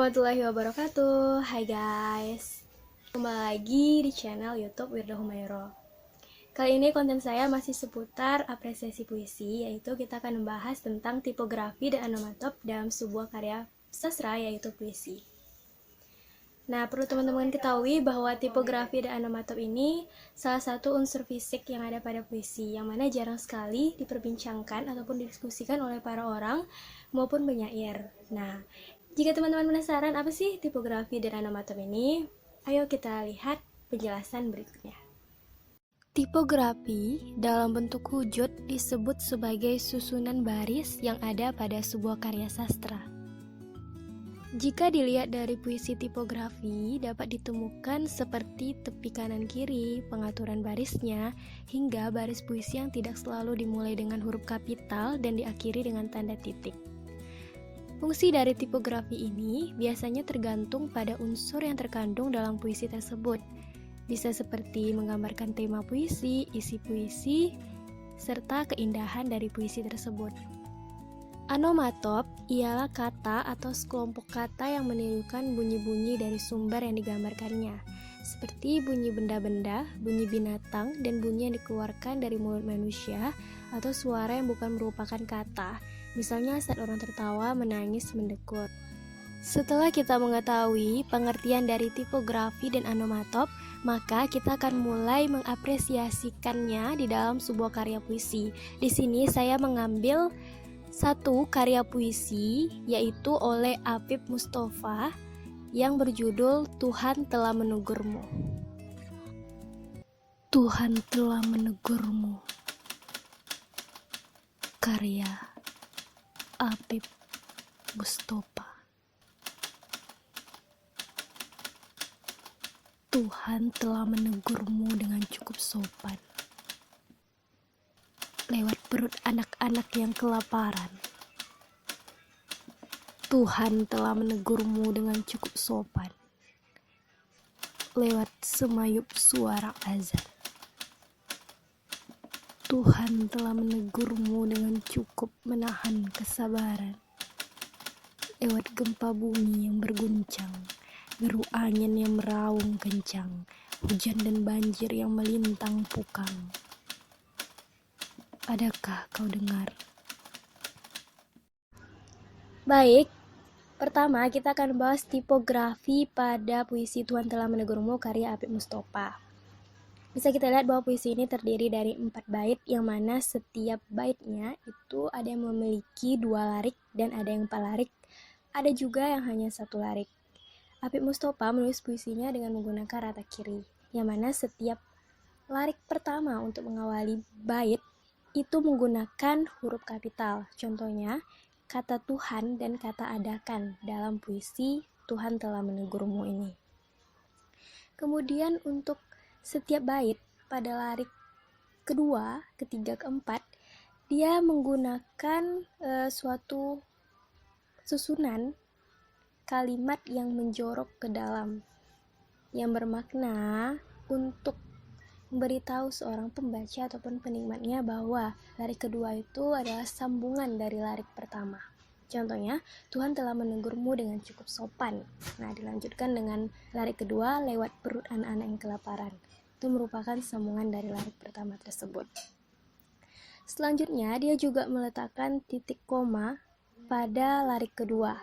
warahmatullahi wabarakatuh. Hai guys, kembali lagi di channel YouTube Wirda Humairo. Kali ini konten saya masih seputar apresiasi puisi, yaitu kita akan membahas tentang tipografi dan onomatop dalam sebuah karya sastra, yaitu puisi. Nah, perlu teman-teman ketahui bahwa tipografi dan onomatop ini salah satu unsur fisik yang ada pada puisi, yang mana jarang sekali diperbincangkan ataupun didiskusikan oleh para orang maupun penyair. Nah, jika teman-teman penasaran apa sih tipografi dan onomatop ini, ayo kita lihat penjelasan berikutnya. Tipografi dalam bentuk wujud disebut sebagai susunan baris yang ada pada sebuah karya sastra. Jika dilihat dari puisi tipografi, dapat ditemukan seperti tepi kanan kiri, pengaturan barisnya, hingga baris puisi yang tidak selalu dimulai dengan huruf kapital dan diakhiri dengan tanda titik. Fungsi dari tipografi ini biasanya tergantung pada unsur yang terkandung dalam puisi tersebut. Bisa seperti menggambarkan tema puisi, isi puisi, serta keindahan dari puisi tersebut. Onomatop ialah kata atau sekelompok kata yang menirukan bunyi-bunyi dari sumber yang digambarkannya, seperti bunyi benda-benda, bunyi binatang, dan bunyi yang dikeluarkan dari mulut manusia, atau suara yang bukan merupakan kata. Misalnya saat orang tertawa, menangis, mendekut. Setelah kita mengetahui pengertian dari tipografi dan onomatop, maka kita akan mulai mengapresiasikannya di dalam sebuah karya puisi. Di sini saya mengambil satu karya puisi, yaitu oleh Apip Mustofa, yang berjudul Tuhan Telah Menegurmu. Tuhan telah menegurmu. Karya Apip Mustofa. Tuhan telah menegurmu dengan cukup sopan, lewat perut anak-anak yang kelaparan. Tuhan telah menegurmu dengan cukup sopan, lewat semayup suara azan. Tuhan telah menegurmu dengan cukup menahan kesabaran, lewat gempa bumi yang berguncang, deru angin yang meraung kencang, hujan dan banjir yang melintang pukang. Adakah kau dengar? Baik, pertama kita akan bahas tipografi pada puisi Tuhan Telah Menegurmu karya Apip Mustofa. Bisa kita lihat bahwa puisi ini terdiri dari 4 bait, yang mana setiap baitnya itu ada yang memiliki 2 larik dan ada yang 4 larik. Ada juga yang hanya 1 larik. Apip Mustofa menulis puisinya dengan menggunakan rata kiri, yang mana setiap larik pertama untuk mengawali bait itu menggunakan huruf kapital. Contohnya, kata Tuhan dan kata adakan dalam puisi Tuhan Telah Menegurmu ini. Kemudian untuk setiap bait pada larik kedua, ketiga, keempat, dia menggunakan suatu susunan kalimat yang menjorok ke dalam, yang bermakna untuk memberitahu seorang pembaca ataupun penikmatnya bahwa larik kedua itu adalah sambungan dari larik pertama. Contohnya, Tuhan telah menegurmu dengan cukup sopan. Nah, dilanjutkan dengan larik kedua lewat perut anak-anak yang kelaparan. Itu merupakan sambungan dari larik pertama tersebut. Selanjutnya, dia juga meletakkan titik koma pada larik kedua.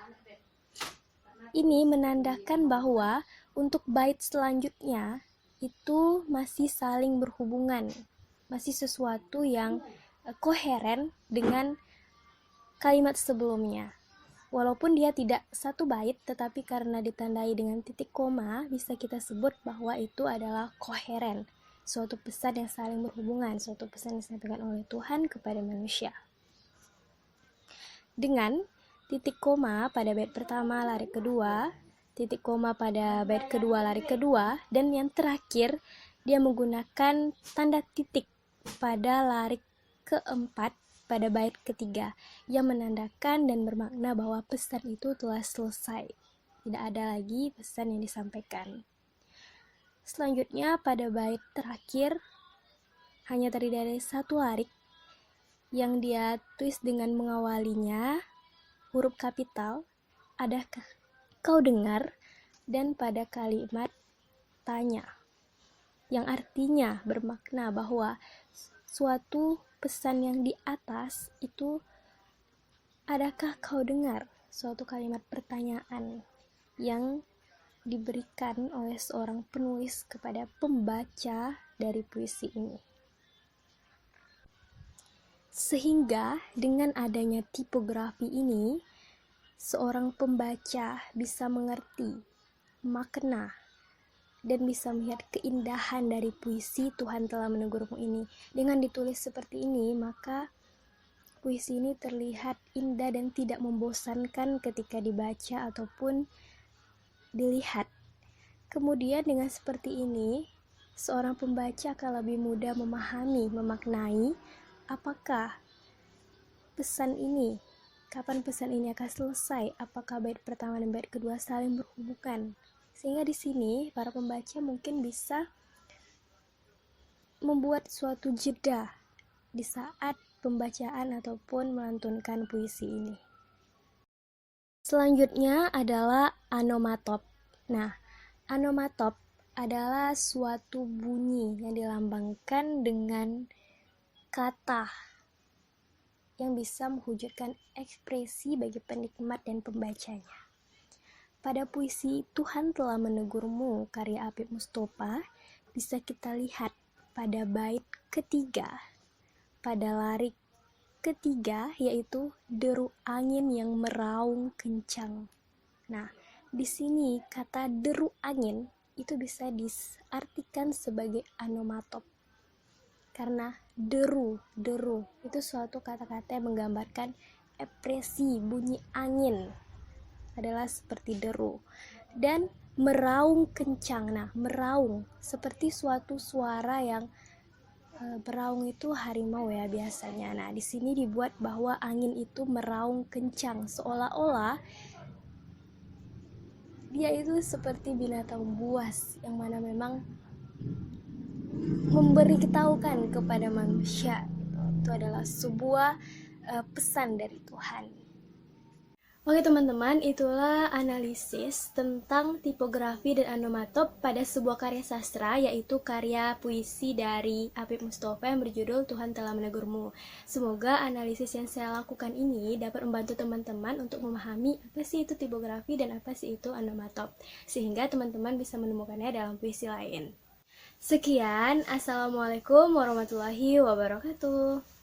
Ini menandakan bahwa untuk bait selanjutnya itu masih saling berhubungan, masih sesuatu yang koheren dengan kalimat sebelumnya. Walaupun dia tidak satu bait, tetapi karena ditandai dengan titik koma, bisa kita sebut bahwa itu adalah koheren, suatu pesan yang saling berhubungan, suatu pesan yang disampaikan oleh Tuhan kepada manusia. Dengan titik koma pada bait pertama larik kedua, titik koma pada bait kedua larik kedua, dan yang terakhir dia menggunakan tanda titik pada larik keempat pada bait ketiga, yang menandakan dan bermakna bahwa pesan itu telah selesai, tidak ada lagi pesan yang disampaikan. Selanjutnya pada bait terakhir hanya terdiri dari 1 larik yang dia tulis dengan mengawalinya huruf kapital, adakah kau dengar, dan pada kalimat tanya, yang artinya bermakna bahwa suatu pesan yang di atas itu, adakah kau dengar? Suatu kalimat pertanyaan yang diberikan oleh seorang penulis kepada pembaca dari puisi ini. Sehingga dengan adanya tipografi ini, seorang pembaca bisa mengerti makna dan bisa melihat keindahan dari puisi Tuhan Telah Menegurmu ini. Dengan ditulis seperti ini, maka puisi ini terlihat indah dan tidak membosankan ketika dibaca ataupun dilihat. Kemudian dengan seperti ini, seorang pembaca akan lebih mudah memahami, memaknai apakah pesan ini, kapan pesan ini akan selesai, apakah bait pertama dan bait kedua saling berhubungan. Sehingga di sini para pembaca mungkin bisa membuat suatu jeda di saat pembacaan ataupun melantunkan puisi ini. Selanjutnya adalah anomatop. Nah, anomatop adalah suatu bunyi yang dilambangkan dengan kata yang bisa mewujudkan ekspresi bagi penikmat dan pembacanya. Pada puisi Tuhan Telah Menegurmu karya Apip Mustopa, bisa kita lihat pada bait ketiga, pada larik ketiga, yaitu deru angin yang meraung kencang. Nah, di sini kata deru angin itu bisa diartikan sebagai anomatop. Karena deru itu suatu kata-kata yang menggambarkan ekspresi bunyi angin adalah seperti deru, dan meraung kencang. Nah, meraung seperti suatu suara yang beraung itu harimau ya biasanya. Nah, di sini dibuat bahwa angin itu meraung kencang, seolah-olah dia itu seperti binatang buas yang mana memang memberitahukan kepada manusia itu adalah sebuah pesan dari Tuhan. Oke teman-teman, itulah analisis tentang tipografi dan anomatop pada sebuah karya sastra, yaitu karya puisi dari Apip Mustopa yang berjudul Tuhan Telah Menegurmu. Semoga analisis yang saya lakukan ini dapat membantu teman-teman untuk memahami apa sih itu tipografi dan apa sih itu anomatop, sehingga teman-teman bisa menemukannya dalam puisi lain. Sekian, Assalamualaikum warahmatullahi wabarakatuh.